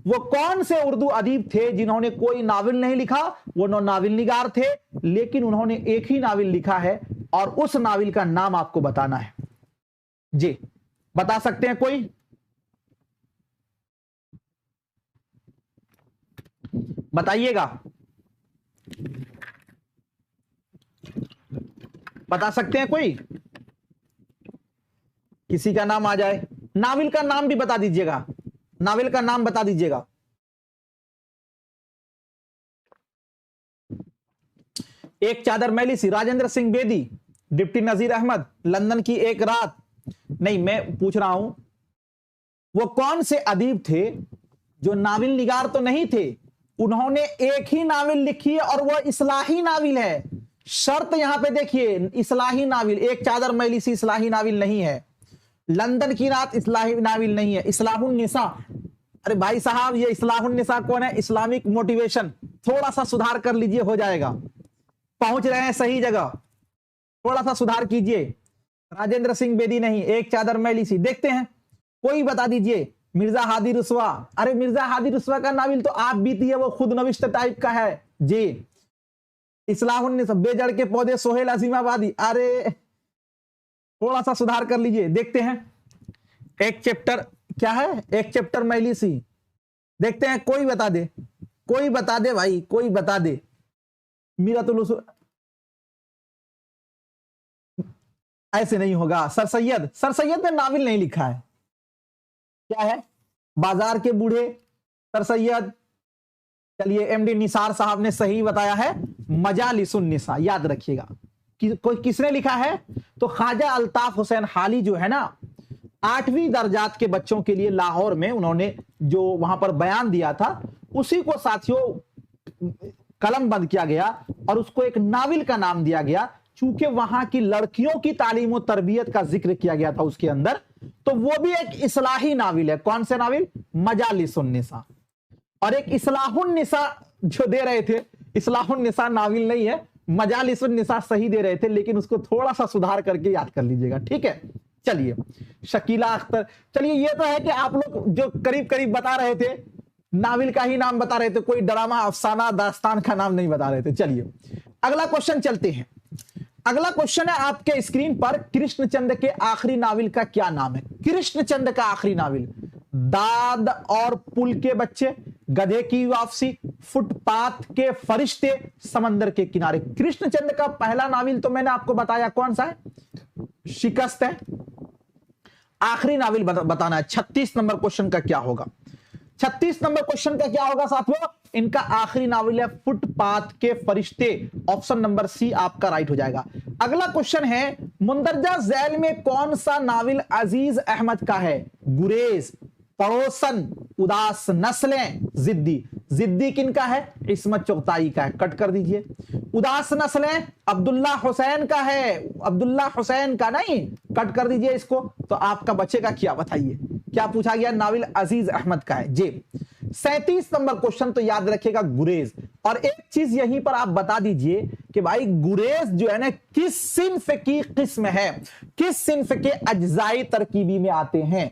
वो कौन से उर्दू अदीब थे जिन्होंने कोई नाविल नहीं लिखा, वो नाविल निगार थे, लेकिन उन्होंने एक ही नाविल लिखा है और उस नाविल का नाम आपको बताना है। जी बता सकते हैं कोई? बताइएगा, बता सकते हैं कोई? किसी का नाम आ जाए, नाविल का नाम भी बता दीजिएगा, नाविल का नाम बता दीजिएगा। एक चादर मैली सी, राजेंद्र सिंह बेदी, डिप्टी नजीर अहमद, लंदन की एक रात। नहीं, मैं पूछ रहा हूं वो कौन से अदीब थे जो नाविल निगार तो नहीं थे, उन्होंने एक ही नाविल लिखी है और वह इस्लाही नाविल है। शर्त यहां पे देखिए, इस्लाही नाविल, एक चादर मैली सी इस्लाही नाविल नहीं है, लंदन की रात इस्लाही नाविल नहीं है, इस्लाहुन निसा। अरे भाई साहब ये इस्लाहुन निसा कौन है? Islamic motivation. थोड़ा सा सुधार कर लीजिए, हो जाएगा, पहुंच रहे हैं सही जगह, थोड़ा सा सुधार कीजिए। राजेंद्र सिंह बेदी नहीं, एक चादर मैली सी। देखते हैं कोई बता दीजिए। मिर्जा हादी रुस्वा, अरे मिर्जा हादी रुस्वा का नाविल तो आप बीती है, वो खुद नविश्त टाइप का है जी। इस्लाहुन निसा, बेजड़ के पौधे, सोहेल अजीमाबादी। अरे थोड़ा सा सुधार कर लीजिए, देखते हैं। एक चैप्टर क्या है? एक चैप्टर मैली सी। देखते हैं कोई बता दे, कोई बता दे भाई, कोई बता दे। मीरातुल, ऐसे नहीं होगा। सर सैयद ने नाविल नहीं लिखा है। क्या है? बाजार के बूढ़े, सर सैयद। चलिए एमडी निसार साहब ने सही बताया है, मजालिसुन निसा। याद रखिएगा कोई किसने लिखा है? तो ख्वाजा अल्ताफ हुसैन हाली जो है ना, 8वीं दर्जात के बच्चों के लिए लाहौर में उन्होंने जो वहां पर बयान दिया था, उसी को साथियों कलम बंद किया गया और उसको एक नाविल का नाम दिया गया। चूंकि वहां की लड़कियों की तालीम और तरबियत का जिक्र किया गया था उसके अंदर, तो वो भी एक इस्लाही नाविल है। कौन से नाविल? मजालिसुन्निसा। और एक इस्लाहुन्निसा जो दे रहे थे, इस्लाहुन्निसा नाविल नहीं है, मजालिसुन्निसा सही दे रहे थे, लेकिन उसको थोड़ा सा सुधार करके याद कर लीजिएगा, ठीक है। चलिए, शकीला अख्तर। चलिए, ये तो है कि आप लोग जो करीब करीब बता रहे थे, नाविल का ही नाम बता रहे थे, कोई ड्रामा, अफसाना, दास्तान का नाम नहीं बता रहे थे। चलिए अगला क्वेश्चन चलते हैं। अगला क्वेश्चन है आपके स्क्रीन पर, कृष्णचंद्र के आखिरी नाविल का क्या नाम है? कृष्णचंद्र का आखिरी नाविल, दाद और पुल के बच्चे, गधे की वापसी, फुटपाथ के फरिश्ते, समंदर के किनारे। कृष्णचंद्र का पहला नाविल तो मैंने आपको बताया, कौन सा है? शिकस्त है। आखिरी नाविल बताना है। 36 नंबर क्वेश्चन का क्या होगा? 36 नंबर क्वेश्चन का क्या होगा साथियों? इनका आखिरी नाविल है फुटपाथ के फरिश्ते। ऑप्शन नंबर सी आपका राइट हो जाएगा। अगला क्वेश्चन है, मुंदरजा झैल में कौन सा नाविल अजीज अहमद का है? गुरेज, पड़ोसन, उदास नस्लें, जिद्दी। जिद्दी किनका है? इस्मत चुगताई का है, कट कर दीजिए। उदास नस्लें अब्दुल्ला हुसैन का है, अब्दुल्ला हुसैन का नहीं, कट कर दीजिए इसको। तो आपका बचेगा क्या, बताइए क्या पूछा गया? नाविल अजीज अहमद का है जी। 37 नंबर क्वेश्चन तो याद रखिएगा, गुरेज। और एक चीज यहीं पर आप बता दीजिए कि भाई गुरेज जो है ना, किस सिन्फ की किस्म है, किस सिन्फ के अज्जाई तरकीबी में आते हैं?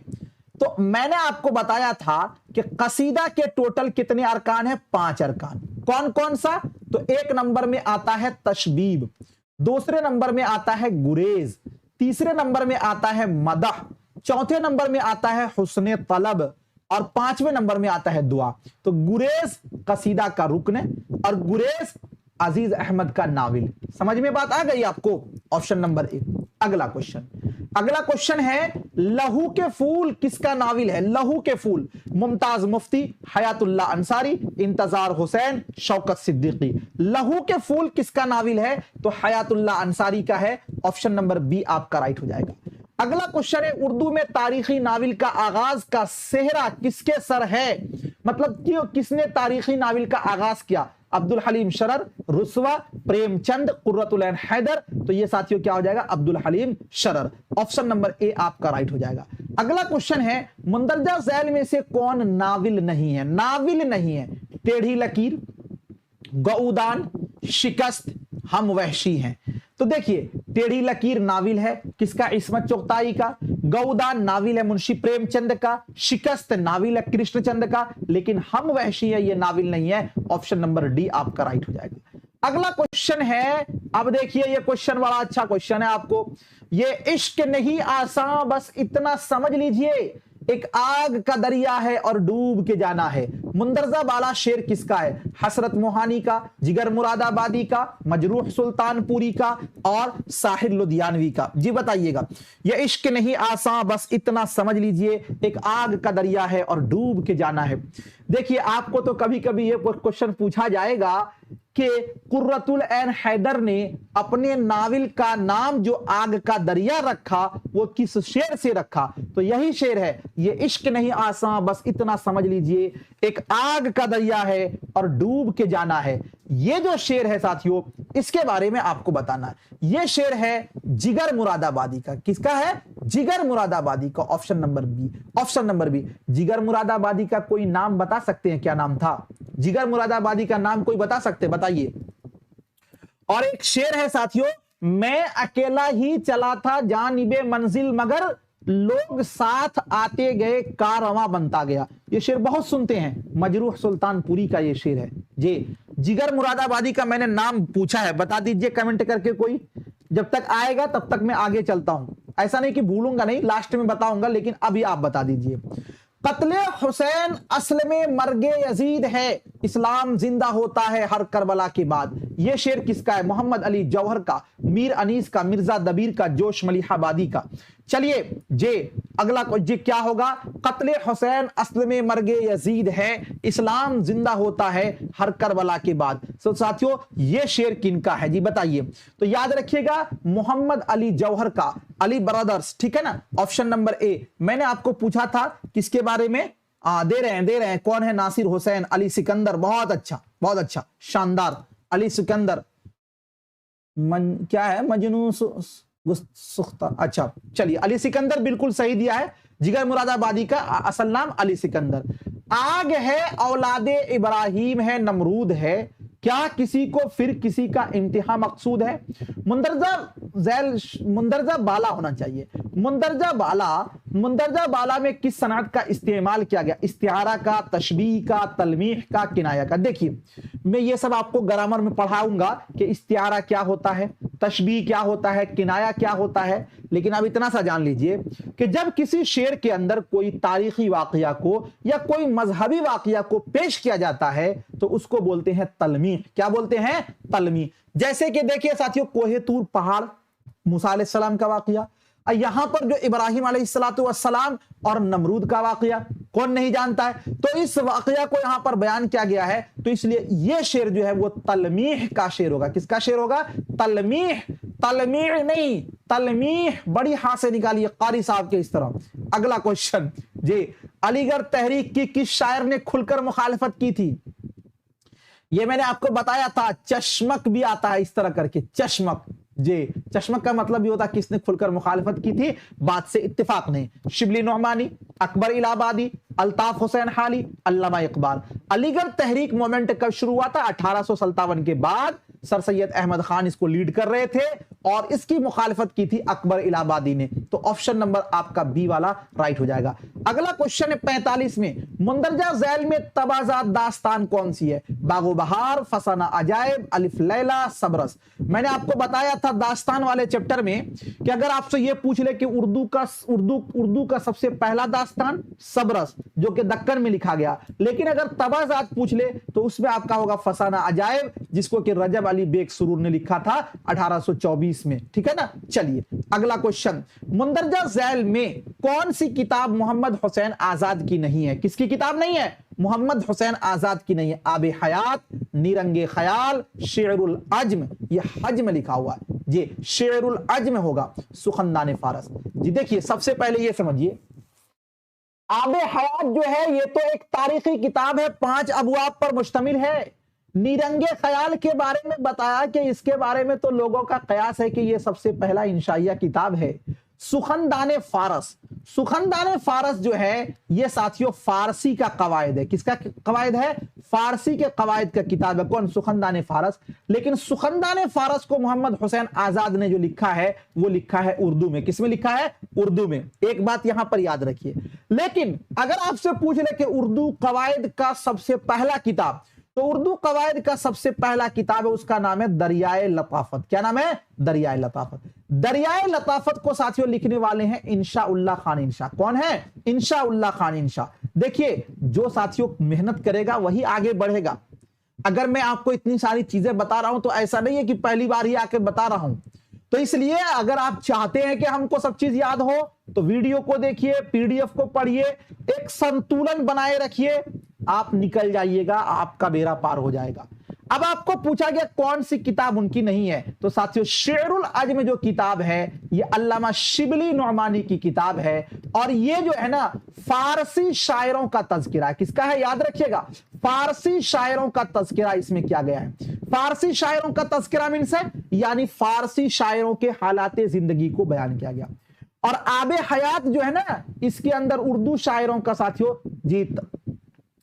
तो मैंने आपको बताया था कि कसीदा के टोटल कितने अरकान है? 5 अरकान। कौन कौन सा? तो 1 नंबर में आता है तशबीब, दूसरे नंबर में आता है गुरेज, तीसरे नंबर में आता है मदह, चौथे नंबर में आता है हुस्ने तलब और 5वें नंबर में आता है दुआ। तो गुरेज कसीदा का रुकन है और गुरेज अजीज अहमद का नाविल। समझ में बात आ गई आपको? Option number 1। अगला क्वेश्चन है, लहू के फूल किसका नाविल है? लहू के फूल, मुमताज मुफ्ती, हयातुल्लाह अंसारी, इंतजार हुसैन, शौकत सिद्दीकी। लहू के फूल किसका नाविल है? तो हयातुल्लाह अंसारी का है। ऑप्शन नंबर बी आपका राइट हो जाएगा। अगला क्वेश्चन है, उर्दू में तारीखी नाविल का आगाज का सेहरा किसके सर है? मतलब क्यों, किसने तारीखी नाविल का आगाज किया? अब्दुल हलीम शरर, रुस्वा, प्रेमचंद, कुर्रतुल ऐन हैदर। तो ये साथियों क्या हो जाएगा? Abdul Halim Sharar. Option number A आपका राइट हो जाएगा। अगला क्वेश्चन है, मुंदरजा झैल में से कौन नाविल नहीं है? नाविल नहीं है। टेढ़ी लकीर, गऊदान, शिकस्त, हम वहशी हैं। तो देखिए, टेढ़ी लकीर नाविल है किसका? इस्मत चुगताई का। गऊदान नाविल है मुंशी प्रेमचंद का। शिकस्त नाविल है कृष्णचंद का। लेकिन हम वहशी है ये नाविल नहीं है। ऑप्शन नंबर डी आपका राइट हो जाएगा। अगला क्वेश्चन है, अब देखिए ये क्वेश्चन बड़ा अच्छा क्वेश्चन है आपको। ये इश्क नहीं आसान, बस इतना समझ लीजिए, एक आग का दरिया है और डूब के जाना है। मुंदरजा वाला शेर किसका है? हसरत मोहानी का, जिगर मुरादाबादी का, मजरूह सुल्तानपुरी का और साहिर लुधियानवी का। जी बताइएगा। यह इश्क नहीं आसान, बस इतना समझ लीजिए, एक आग का दरिया है और डूब के जाना है। देखिए, आपको तो कभी कभी ये क्वेश्चन पूछा जाएगा कि कुर्रतुल ऐन हैदर ने अपने नाविल का नाम जो आग का दरिया रखा वो किस शेर से रखा? तो यही शेर है, ये इश्क नहीं आसान, बस इतना समझ लीजिए, एक आग का दरिया है और डूब के जाना है। ये जो शेर है साथियों, इसके बारे में आपको बताना है। ये शेर है जिगर मुरादाबादी का। किसका है? जिगर मुरादाबादी का। Option number B. Option number B. Jigar Moradabadi का कोई नाम बता सकते हैं? क्या नाम था जिगर मुरादाबादी का? नाम कोई बता सकते? बताइए। और एक शेर है साथियों, मैं अकेला ही चला था जानिबे मंजिल, मगर लोग साथ आते गए, कारवां बनता गया। ये शेर बहुत सुनते हैं, मजरूह सुल्तानपुरी का ये शेर है जी। जिगर मुरादाबादी का मैंने नाम पूछा है, बता दीजिए कमेंट करके कोई। जब तक आएगा तब तक मैं आगे चलता हूं, ऐसा नहीं कि भूलूंगा नहीं, लास्ट में बताऊंगा, लेकिन अभी आप बता दीजिए। कत्ले हुसैन असल में मर्गे यजीद है, इस्लाम जिंदा होता है हर करबला के बाद। यह शेर किसका है? मोहम्मद अली जौहर का, मीर अनीस का, मिर्जा दबीर का, जोश मलिहाबादी का। चलिए जे अगला जी क्या होगा, कत्ले हुसैन अस्ल में मर्गे यजीद है, इस्लाम जिंदा होता है हर करबला के बाद। तो साथियों ये शेर किनका है जी बताइए। तो याद रखिएगा मोहम्मद अली जौहर का, अली ब्रदर्स, ठीक है ना। ऑप्शन नंबर ए। मैंने आपको पूछा था किसके बारे में, दे रहे हैं कौन है, नासिर हुसैन अली सिकंदर। बहुत अच्छा शानदार, अली सिकंदर क्या है, मजनू सुख्ता। अच्छा चलिए, अली सिकंदर बिल्कुल सही दिया है। जिगर मुरादाबादी का असल नाम अली सिकंदर। आग है औलादे इब्राहिम है नमरूद है, क्या किसी को फिर किसी का इम्तिहान मकसूद है। मुंदरजा बाला होना चाहिए। मुंदरजा बाला में किस सनात का इस्तेमाल किया गया, इस्तिआरा का, तशबीह का, तलमीह का, किनाया का। देखिए मैं ये सब आपको ग्रामर में पढ़ाऊंगा कि इस्तिआरा क्या होता है, तशबीह क्या होता है, किनाया क्या होता है। लेकिन अब इतना सा जान लीजिए कि जब किसी शेर के अंदर कोई तारीखी वाकया को या कोई मजहबी वाकया को पेश किया जाता है तो उसको बोलते हैं तलमीह। क्या बोलते हैं, तलमीह। जैसे कि देखिए साथियों, कोहे तूर पहाड़, मूसा अलैहिस्सलाम का वाकया, यहां पर जो इब्राहिम अलैहिस्सलाम और नमरूद का वाकया कौन नहीं जानता है। तो इस वाकया को यहां पर बयान किया गया है, तो इसलिए यह शेर जो है वो तलमीह का शेर होगा। किसका शेर होगा, तलमीह, तलमीह नहीं, तलमीह। बड़ी हाथ से निकालिए कारी साहब के इस तरह। अगला क्वेश्चन जी, अलीगढ़ तहरीक की किस शायर ने खुलकर मुखालफत की थी। ये मैंने आपको बताया था, चश्मक भी आता है इस तरह करके, चश्मक जी। चश्मक का मतलब ये होता है किसने खुलकर मुखालफत की थी, बात से इत्तेफाक नहीं। शिबली नौमानी, अकबर इलाहाबादी, अल्ताफ हुसैन हाली, अल्लामा इकबाल। अलीगढ़ तहरीक मूवमेंट कब शुरू हुआ था, 1857 के बाद। सर सैयद अहमद खान इसको लीड कर रहे थे और इसकी मुखालफत की थी अकबर इलाहाबादी ने। तो ऑप्शन नंबर आपका बी वाला राइट हो जाएगा। अगला क्वेश्चन है 45 में, मुंदरजा झैल में तबाजात दास्तान कौन सी है, बागो बहार, फसाना अजायब, अलिफ लैला, सबरस। मैंने आपको बताया था दास्तान वाले चैप्टर में कि अगर आपसे यह पूछ ले कि उर्दू का सबसे पहला दास्तान सबरस, जो कि दक्कन में लिखा गया। लेकिन अगर तबाजात पूछ ले तो उसमें आपका होगा फसाना अजायब, जिसको कि रजब अली बेग सुरूर ने लिखा था 1824 में, ठीक है ना। चलिए अगला क्वेश्चन, मुंदरजा झैल में कौन सी किताब मोहम्मद हुसैन आजाद की नहीं है। किसकी किताब नहीं है, मोहम्मद हुसैन आजाद की नहीं है। आबे हयात, नीरंगे ख्याल, शेरुल अज्म, ये हज में लिखा हुआ है जी, शेरुल अज्म होगा, सुखनदान फारस जी। देखिए सबसे पहले ये समझिए, आबे हयात जो है ये तो एक तारीखी किताब है, 5 अबवाब पर मुश्तमिल है। नीरंगे ख्याल के बारे में बताया कि इसके बारे में तो लोगों का कयास है कि ये सबसे पहला इंशाइया किताब है। सुखनदान फारस, सुखनदान फारस जो है ये साथियों फारसी का कवायद है। किसका कवायद है, फारसी के कवायद का किताब है। कौन, सुखनदान फारस। लेकिन सुखनदान फारस को मोहम्मद हुसैन आजाद ने जो लिखा है वो लिखा है उर्दू में। किसमें लिखा है, उर्दू में। एक बात यहां पर याद रखिए। लेकिन अगर आपसे पूछ ले कि उर्दू कवायद का सबसे पहला किताब, तो उर्दू कवायद का सबसे पहला किताब है, उसका नाम है दरियाए लताफत। क्या नाम है, दरियाए लताफत। दरियाए लताफत को साथियों लिखने वाले हैं इंशा उल्लाह खान इंशा। कौन है, इंशा उल्लाह खान इंशा। देखिए जो साथियों मेहनत करेगा वही आगे बढ़ेगा। अगर मैं आपको इतनी सारी चीजें बता रहा हूं तो ऐसा नहीं है कि पहली बार ही आके बता रहा हूं। तो इसलिए अगर आप चाहते हैं कि हमको सब चीज याद हो तो वीडियो को देखिए, पीडीएफ को पढ़िए, एक संतुलन बनाए रखिए, आप निकल जाइएगा, आपका बेड़ा पार हो जाएगा। अब आपको पूछा गया कौन सी किताब उनकी नहीं है, तो साथियों शेरुल अज्म जो किताब है ये अल्लामा शिबली नौमानी की किताब है। और ये जो है ना फारसी शायरों का तज़किरा, किसका है याद रखिएगा, फारसी शायरों का तज़किरा इसमें किया गया है। फारसी शायरों का तज़किरा मीन्स है यानी फारसी शायरों के हालाते जिंदगी को बयान किया गया। और आबे हयात जो है ना इसके अंदर उर्दू शायरों का साथियों जीत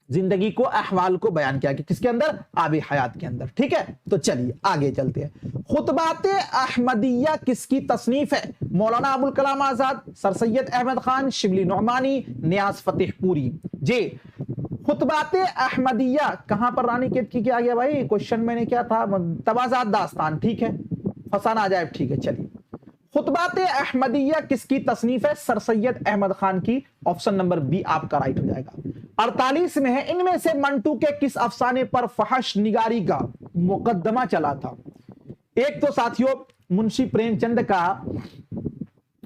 जिंदगी को, अहवाल को बयान किया गया। किसके अंदर, आबे हयात के अंदर। ठीक है, तो चलिए आगे चलते हैं। खुतबाते अहमदिया किसकी तसनीफ है, मौलाना अबुल कलाम आजाद, सर सैयद अहमद खान, शिबली नौमानी, नियाज फतेहपुरी जी। खुतबाते अहमदिया कहां पर रानी कैद की किया गया भाई, क्वेश्चन मैंने क्या था, तबाजात दास्तान, ठीक है, फसाना अजायब, ठीक है। चलिए खुतबाते अहमदिया किसकी तसनीफ है, सर सैयद अहमद खान की। ऑप्शन नंबर बी आपका राइट हो जाएगा। 48 में है, इनमें से मंटू के किस अफसाने पर फहश निगारी का मुकदमा चला था। एक तो साथियों मुंशी प्रेमचंद का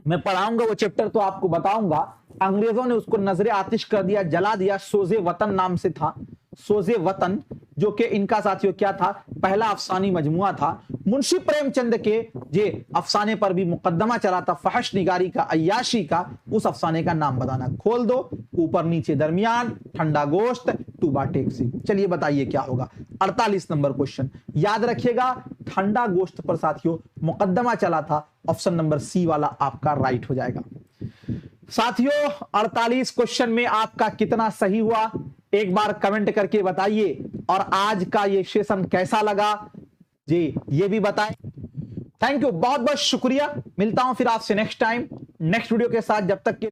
मैं पढ़ाऊंगा वो चैप्टर तो आपको बताऊंगा, अंग्रेजों ने उसको नजरे आतिश कर दिया, जला दिया। सोजे वतन नाम से था, सोजे वतन, जो कि इनका साथियों क्या था, पहला अफसानी मजमुआ था। मुंशी प्रेमचंद के जे अफसाने पर भी मुकदमा चला था, फहश निगारी का, अय्याशी का। उस अफसाने का नाम बताना। खोल दो, ऊपर नीचे दरमियान, ठंडा गोश्त, टूबा टैक्सी। चलिए बताइए क्या होगा। 48 नंबर क्वेश्चन याद रखिएगा, ठंडा गोश्त पर साथियों मुकदमा चला था। ऑप्शन नंबर सी वाला आपका राइट हो जाएगा। साथियों 48 क्वेश्चन में आपका कितना सही हुआ एक बार कमेंट करके बताइए, और आज का ये सेशन कैसा लगा जी ये भी बताएं। थैंक यू, बहुत बहुत शुक्रिया। मिलता हूं फिर आपसे नेक्स्ट टाइम नेक्स्ट वीडियो के साथ। जब तक के